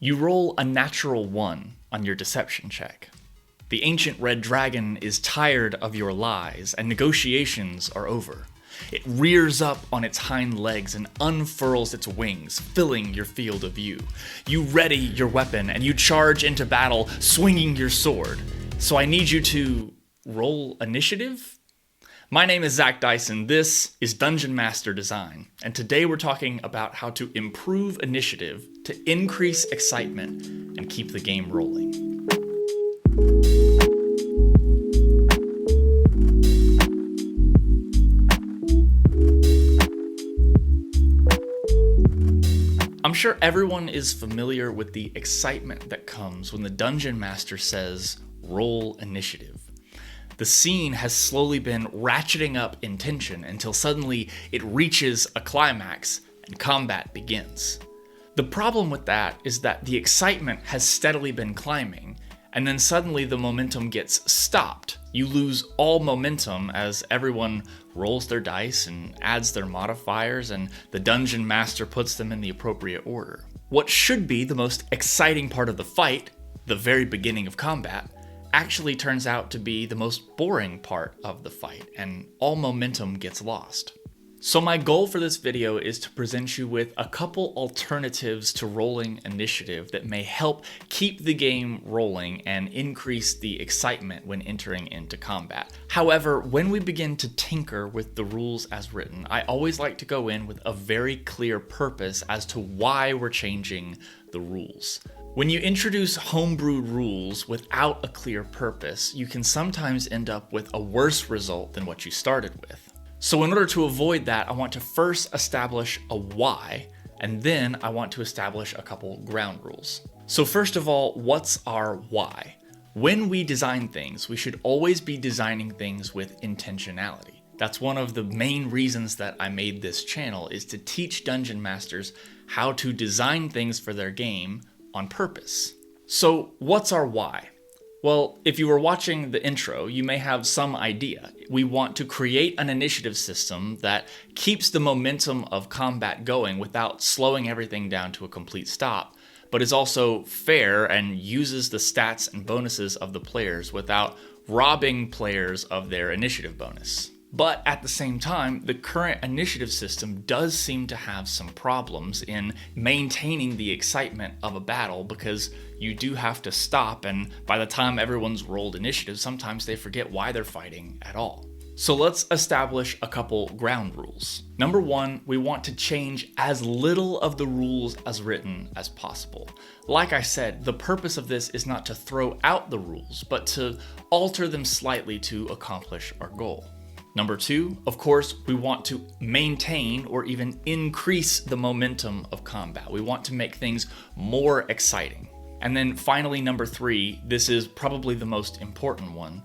You roll a natural 1 on your deception check. The ancient red dragon is tired of your lies, and negotiations are over. It rears up on its hind legs and unfurls its wings, filling your field of view. You ready your weapon, and you charge into battle, swinging your sword. So I need you to roll initiative? My name is Zach Dyson, this is Dungeon Master Design, and today we're talking about how to improve initiative to increase excitement and keep the game rolling. I'm sure everyone is familiar with the excitement that comes when the Dungeon Master says, roll initiative. The scene has slowly been ratcheting up in tension until suddenly it reaches a climax and combat begins. The problem with that is that the excitement has steadily been climbing, and then suddenly the momentum gets stopped. You lose all momentum as everyone rolls their dice and adds their modifiers, and the Dungeon Master puts them in the appropriate order. What should be the most exciting part of the fight, the very beginning of combat, actually turns out to be the most boring part of the fight, and all momentum gets lost. So my goal for this video is to present you with a couple alternatives to rolling initiative that may help keep the game rolling and increase the excitement when entering into combat. However, when we begin to tinker with the rules as written, I always like to go in with a very clear purpose as to why we're changing the rules. When you introduce homebrewed rules without a clear purpose, you can sometimes end up with a worse result than what you started with. So in order to avoid that, I want to first establish a why, and then I want to establish a couple ground rules. So first of all, what's our why? When we design things, we should always be designing things with intentionality. That's one of the main reasons that I made this channel, is to teach Dungeon Masters how to design things for their game on purpose. So what's our why? Well, if you were watching the intro, you may have some idea. We want to create an initiative system that keeps the momentum of combat going without slowing everything down to a complete stop, but is also fair and uses the stats and bonuses of the players without robbing players of their initiative bonus. But at the same time, the current initiative system does seem to have some problems in maintaining the excitement of a battle, because you do have to stop, and by the time everyone's rolled initiative, sometimes they forget why they're fighting at all. So let's establish a couple ground rules. Number one, we want to change as little of the rules as written as possible. Like I said, the purpose of this is not to throw out the rules, but to alter them slightly to accomplish our goal. Number two, of course, we want to maintain or even increase the momentum of combat. We want to make things more exciting. And then finally, number three, this is probably the most important one.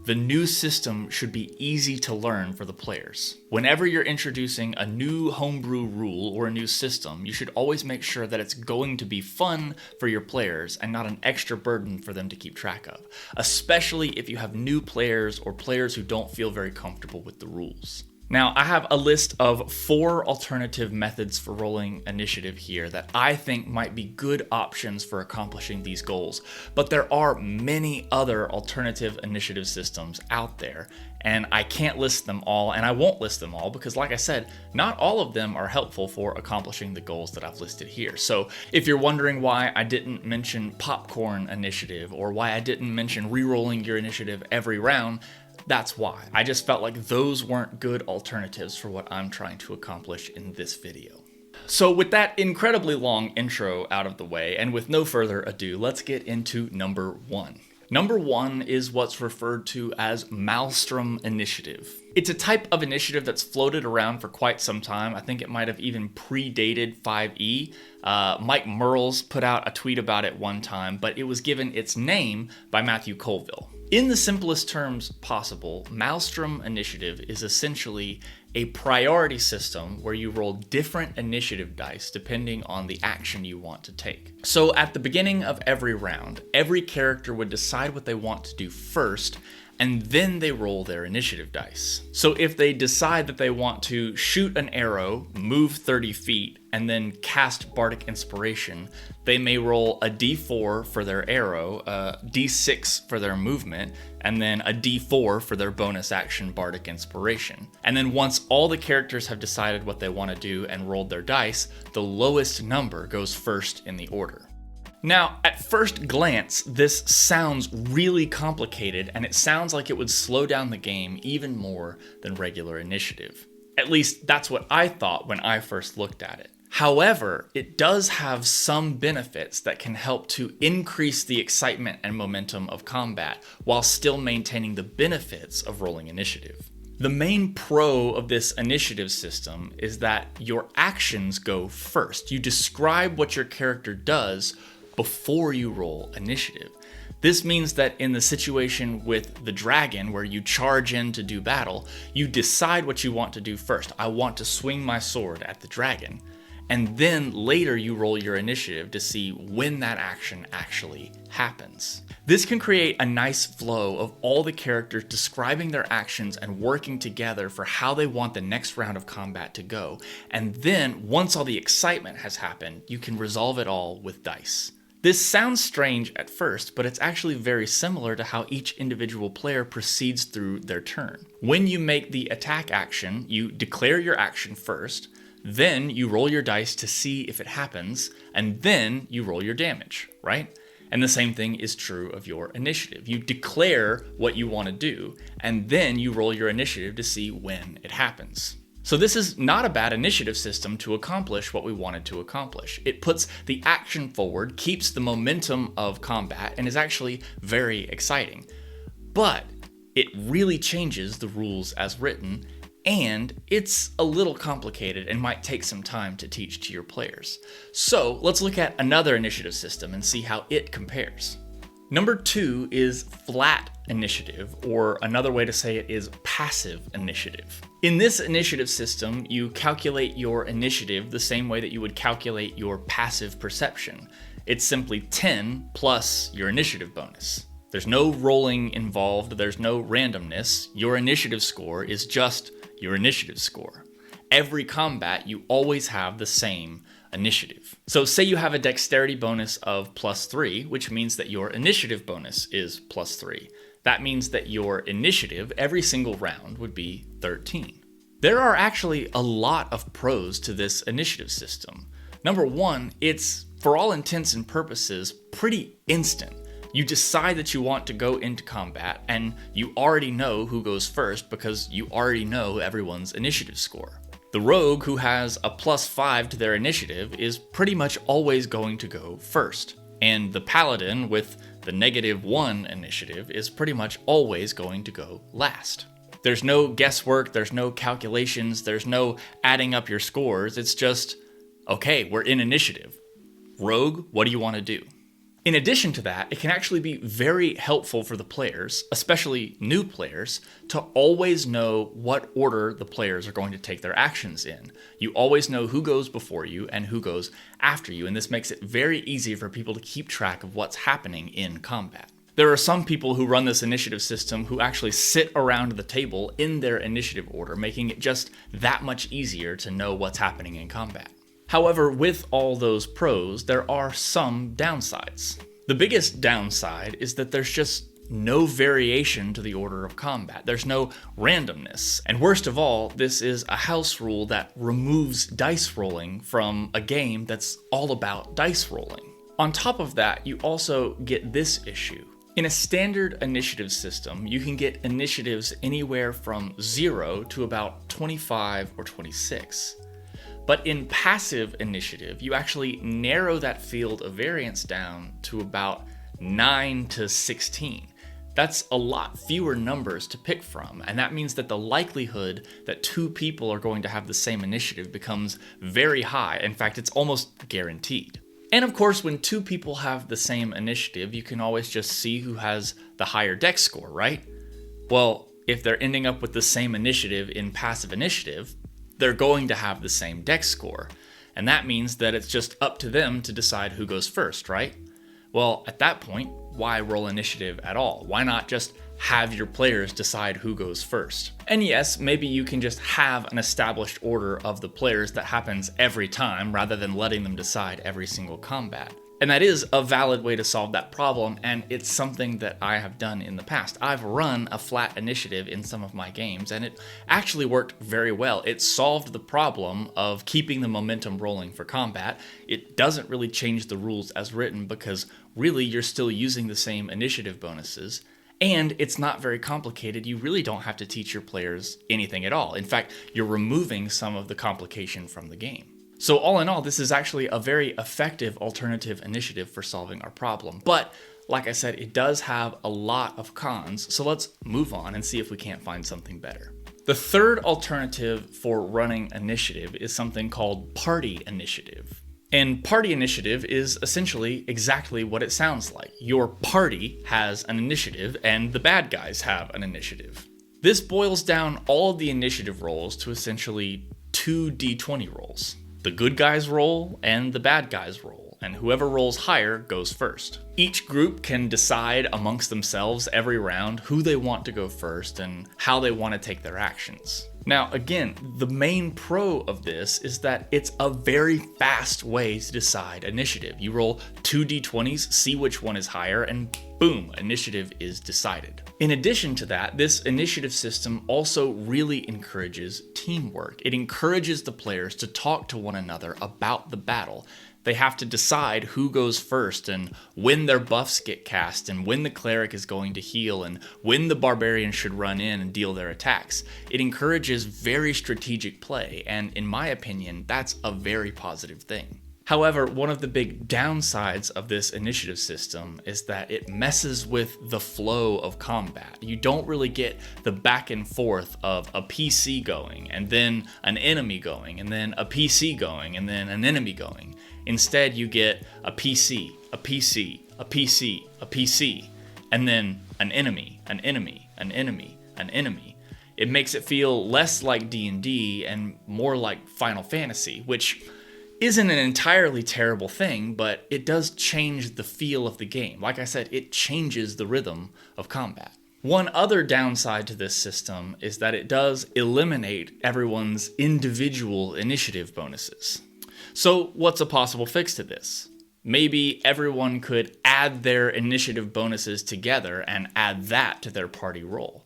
The new system should be easy to learn for the players. Whenever you're introducing a new homebrew rule or a new system, you should always make sure that it's going to be fun for your players and not an extra burden for them to keep track of, especially if you have new players or players who don't feel very comfortable with the rules. Now, I have a list of 4 alternative methods for rolling initiative here that I think might be good options for accomplishing these goals, but there are many other alternative initiative systems out there, and I can't list them all, and I won't list them all because, like I said, not all of them are helpful for accomplishing the goals that I've listed here. So if you're wondering why I didn't mention popcorn initiative or why I didn't mention re-rolling your initiative every round, that's why. I just felt like those weren't good alternatives for what I'm trying to accomplish in this video. So with that incredibly long intro out of the way, and with no further ado, let's get into number one. Number one is what's referred to as Maelstrom Initiative. It's a type of initiative that's floated around for quite some time. I think it might have even predated 5e. Mike Mearls put out a tweet about it one time, but it was given its name by Matthew Colville. In the simplest terms possible, Maelstrom Initiative is essentially a priority system where you roll different initiative dice depending on the action you want to take. So at the beginning of every round, every character would decide what they want to do first, and then they roll their initiative dice. So if they decide that they want to shoot an arrow, move 30 feet, and then cast Bardic Inspiration, they may roll a d4 for their arrow, a d6 for their movement, and then a d4 for their bonus action Bardic Inspiration. And then once all the characters have decided what they want to do and rolled their dice, the lowest number goes first in the order. Now, at first glance, this sounds really complicated, and it sounds like it would slow down the game even more than regular initiative. At least, that's what I thought when I first looked at it. However, it does have some benefits that can help to increase the excitement and momentum of combat, while still maintaining the benefits of rolling initiative. The main pro of this initiative system is that your actions go first. You describe what your character does before you roll initiative. This means that in the situation with the dragon, where you charge in to do battle, you decide what you want to do first. I want to swing my sword at the dragon. And then later you roll your initiative to see when that action actually happens. This can create a nice flow of all the characters describing their actions and working together for how they want the next round of combat to go. And then, once all the excitement has happened, you can resolve it all with dice. This sounds strange at first, but it's actually very similar to how each individual player proceeds through their turn. When you make the attack action, you declare your action first, then you roll your dice to see if it happens, and then you roll your damage, right? And the same thing is true of your initiative. You declare what you want to do, and then you roll your initiative to see when it happens. So this is not a bad initiative system to accomplish what we wanted to accomplish. It puts the action forward, keeps the momentum of combat, and is actually very exciting. But it really changes the rules as written, and it's a little complicated and might take some time to teach to your players. So let's look at another initiative system and see how it compares. Number 2 is flat initiative, or another way to say it is passive initiative. In this initiative system, you calculate your initiative the same way that you would calculate your passive perception. It's simply 10 plus your initiative bonus. There's no rolling involved, there's no randomness. Your initiative score is just your initiative score. Every combat, you always have the same initiative. So say you have a dexterity bonus of +3, which means that your initiative bonus is +3. That means that your initiative every single round would be 13. There are actually a lot of pros to this initiative system. Number 1, it's, for all intents and purposes, pretty instant. You decide that you want to go into combat, and you already know who goes first because you already know everyone's initiative score. The rogue, who has a +5 to their initiative, is pretty much always going to go first. And the paladin, with the -1 initiative, is pretty much always going to go last. There's no guesswork, there's no calculations, there's no adding up your scores. It's just, okay, we're in initiative. Rogue, what do you want to do? In addition to that, it can actually be very helpful for the players, especially new players, to always know what order the players are going to take their actions in. You always know who goes before you and who goes after you, and this makes it very easy for people to keep track of what's happening in combat. There are some people who run this initiative system who actually sit around the table in their initiative order, making it just that much easier to know what's happening in combat. However, with all those pros, there are some downsides. The biggest downside is that there's just no variation to the order of combat. There's no randomness. And worst of all, this is a house rule that removes dice rolling from a game that's all about dice rolling. On top of that, you also get this issue. In a standard initiative system, you can get initiatives anywhere from 0 to about 25 or 26. But in passive initiative, you actually narrow that field of variance down to about 9 to 16. That's a lot fewer numbers to pick from, and that means that the likelihood that 2 people are going to have the same initiative becomes very high. In fact, it's almost guaranteed. And of course, when 2 people have the same initiative, you can always just see who has the higher dex score, right? Well, if they're ending up with the same initiative in passive initiative, they're going to have the same dex score. And that means that it's just up to them to decide who goes first, right? Well, at that point, why roll initiative at all? Why not just have your players decide who goes first. And yes, maybe you can just have an established order of the players that happens every time rather than letting them decide every single combat. And that is a valid way to solve that problem, and it's something that I have done in the past. I've run a flat initiative in some of my games, and it actually worked very well. It solved the problem of keeping the momentum rolling for combat. It doesn't really change the rules as written because really you're still using the same initiative bonuses. And it's not very complicated. You really don't have to teach your players anything at all. In fact, you're removing some of the complication from the game. So all in all, this is actually a very effective alternative initiative for solving our problem. But like I said, it does have a lot of cons, so let's move on and see if we can't find something better. The third alternative for running initiative is something called party initiative. And party initiative is essentially exactly what it sounds like. Your party has an initiative and the bad guys have an initiative. This boils down all of the initiative rolls to essentially 2 d20 rolls. The good guys roll and the bad guys roll, and whoever rolls higher goes first. Each group can decide amongst themselves every round who they want to go first and how they want to take their actions. Now, again, the main pro of this is that it's a very fast way to decide initiative. You roll 2 d20s, see which one is higher, and boom, initiative is decided. In addition to that, this initiative system also really encourages teamwork. It encourages the players to talk to one another about the battle. They have to decide who goes first and when their buffs get cast and when the cleric is going to heal and when the barbarian should run in and deal their attacks. It encourages very strategic play, and in my opinion, that's a very positive thing. However, one of the big downsides of this initiative system is that it messes with the flow of combat. You don't really get the back and forth of a PC going and then an enemy going and then a PC going and then an enemy going. Instead, you get a PC, a PC, a PC, a PC, and then an enemy, an enemy, an enemy, an enemy. It makes it feel less like D&D and more like Final Fantasy, which isn't an entirely terrible thing, but it does change the feel of the game. Like I said, it changes the rhythm of combat. One other downside to this system is that it does eliminate everyone's individual initiative bonuses. So what's a possible fix to this? Maybe everyone could add their initiative bonuses together and add that to their party roll.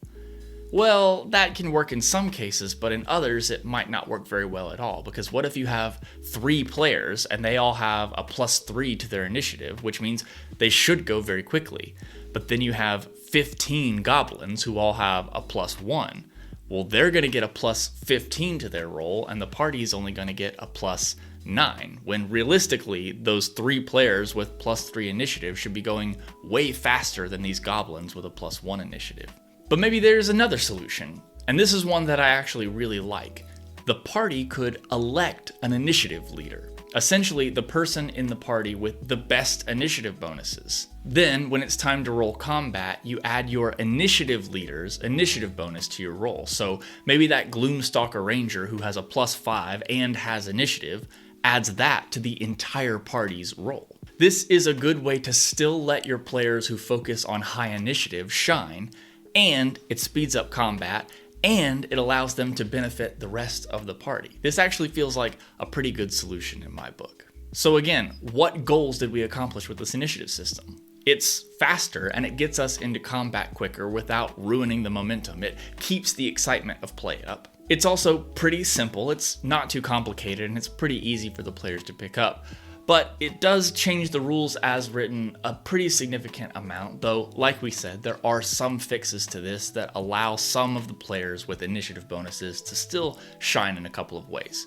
Well, that can work in some cases, but in others it might not work very well at all, because what if you have 3 players and they all have a +3 to their initiative, which means they should go very quickly, but then you have 15 goblins who all have a +1. Well, they're going to get a +15 to their roll, and the party is only going to get a +9, when realistically, those 3 players with +3 initiative should be going way faster than these goblins with a +1 initiative. But maybe there's another solution, and this is one that I actually really like. The party could elect an initiative leader, essentially the person in the party with the best initiative bonuses. Then, when it's time to roll combat, you add your initiative leader's initiative bonus to your roll. So maybe that Gloomstalker Ranger who has a +5 and has initiative adds that to the entire party's roll. This is a good way to still let your players who focus on high initiative shine, and it speeds up combat, and it allows them to benefit the rest of the party. This actually feels like a pretty good solution in my book. So again, what goals did we accomplish with this initiative system? It's faster and it gets us into combat quicker without ruining the momentum. It keeps the excitement of play up. It's also pretty simple, it's not too complicated, and it's pretty easy for the players to pick up. But it does change the rules as written a pretty significant amount, though, like we said, there are some fixes to this that allow some of the players with initiative bonuses to still shine in a couple of ways.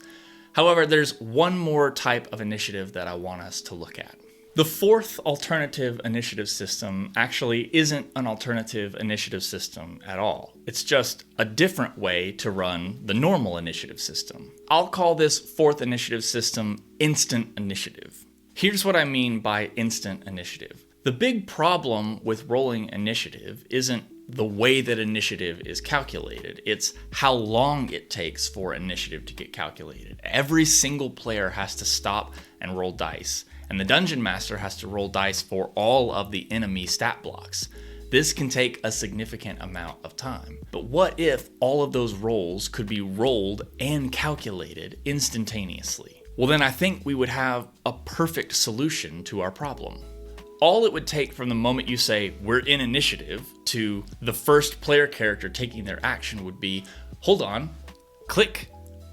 However, there's one more type of initiative that I want us to look at. The fourth alternative initiative system actually isn't an alternative initiative system at all. It's just a different way to run the normal initiative system. I'll call this fourth initiative system instant initiative. Here's what I mean by instant initiative. The big problem with rolling initiative isn't the way that initiative is calculated. It's how long it takes for initiative to get calculated. Every single player has to stop and roll dice, and the dungeon master has to roll dice for all of the enemy stat blocks. This can take a significant amount of time. But what if all of those rolls could be rolled and calculated instantaneously? Well, then I think we would have a perfect solution to our problem. All it would take from the moment you say, we're in initiative, to the first player character taking their action would be, hold on, click,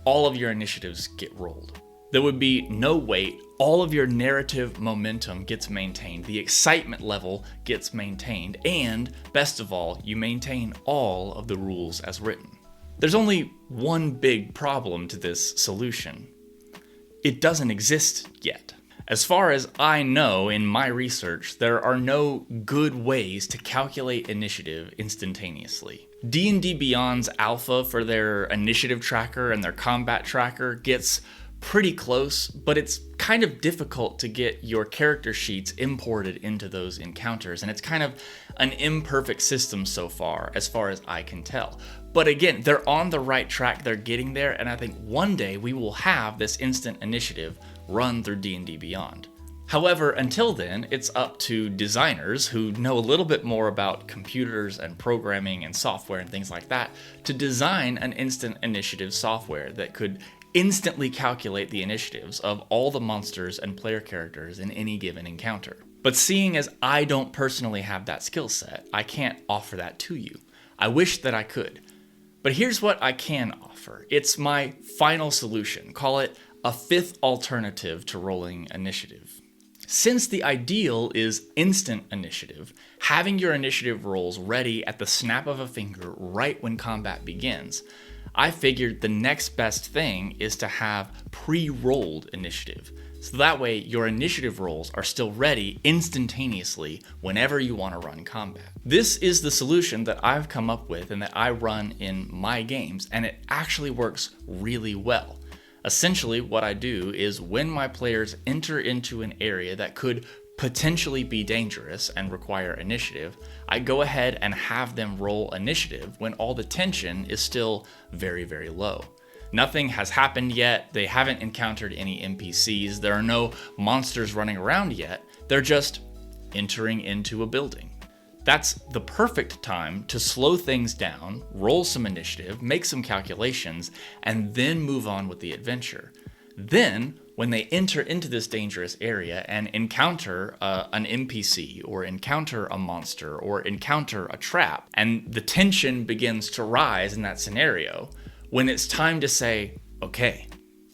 all of your initiatives get rolled. There would be no wait, all of your narrative momentum gets maintained, the excitement level gets maintained, and best of all, you maintain all of the rules as written. There's only one big problem to this solution. It doesn't exist yet. As far as I know in my research, there are no good ways to calculate initiative instantaneously. D&D Beyond's alpha for their initiative tracker and their combat tracker gets pretty close, but it's kind of difficult to get your character sheets imported into those encounters, and it's kind of an imperfect system so far as I can tell. But again, they're on the right track, they're getting there, and I think one day we will have this instant initiative run through D&D Beyond. However, until then, it's up to designers who know a little bit more about computers and programming and software and things like that to design an instant initiative software that could instantly calculate the initiatives of all the monsters and player characters in any given encounter. But seeing as I don't personally have that skill set, I can't offer that to you. I wish that I could. But here's what I can offer. It's my final solution. Call it a fifth alternative to rolling initiative. Since the ideal is instant initiative, having your initiative rolls ready at the snap of a finger right when combat begins, I figured the next best thing is to have pre-rolled initiative. So that way your initiative rolls are still ready instantaneously whenever you want to run combat. This is the solution that I've come up with and that I run in my games, and it actually works really well. Essentially what I do is when my players enter into an area that could potentially be dangerous and require initiative, I go ahead and have them roll initiative when all the tension is still very, very low. Nothing has happened yet, they haven't encountered any NPCs, there are no monsters running around yet, they're just entering into a building. That's the perfect time to slow things down, roll some initiative, make some calculations, and then move on with the adventure. Then, when they enter into this dangerous area and encounter an NPC or encounter a monster or encounter a trap, and the tension begins to rise in that scenario, when it's time to say, okay,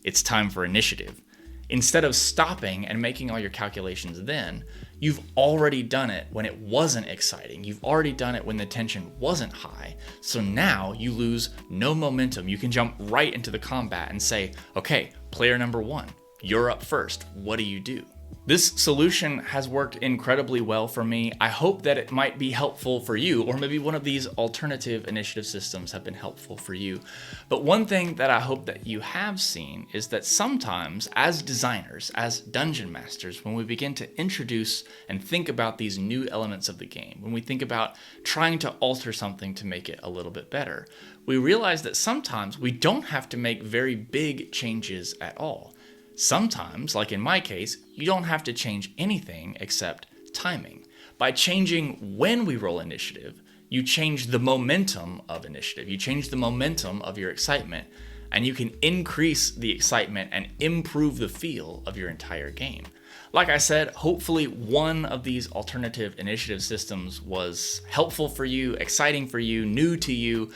it's time for initiative, instead of stopping and making all your calculations then, you've already done it when it wasn't exciting. You've already done it when the tension wasn't high. So now you lose no momentum. You can jump right into the combat and say, okay, player number one, you're up first. What do you do? This solution has worked incredibly well for me. I hope that it might be helpful for you, or maybe one of these alternative initiative systems have been helpful for you. But one thing that I hope that you have seen is that sometimes as designers, as dungeon masters, when we begin to introduce and think about these new elements of the game, when we think about trying to alter something to make it a little bit better, we realize that sometimes we don't have to make very big changes at all. Sometimes, like in my case, you don't have to change anything except timing. By changing when we roll initiative, you change the momentum of initiative. You change the momentum of your excitement, and you can increase the excitement and improve the feel of your entire game. Like I said, hopefully one of these alternative initiative systems was helpful for you, exciting for you, new to you,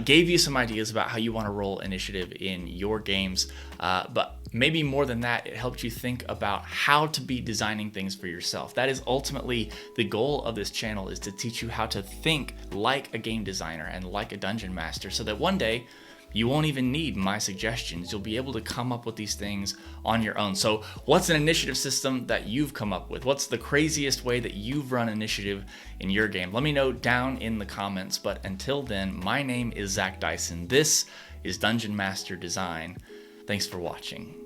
gave you some ideas about how you want to roll initiative in your games, but maybe more than that, it helped you think about how to be designing things for yourself. That is ultimately the goal of this channel, is to teach you how to think like a game designer and like a dungeon master, so that one day you won't even need my suggestions. You'll be able to come up with these things on your own. So what's an initiative system that you've come up with? What's the craziest way that you've run initiative in your game? Let me know down in the comments. But until then, my name is Zach Dyson. This is Dungeon Master Design. Thanks for watching.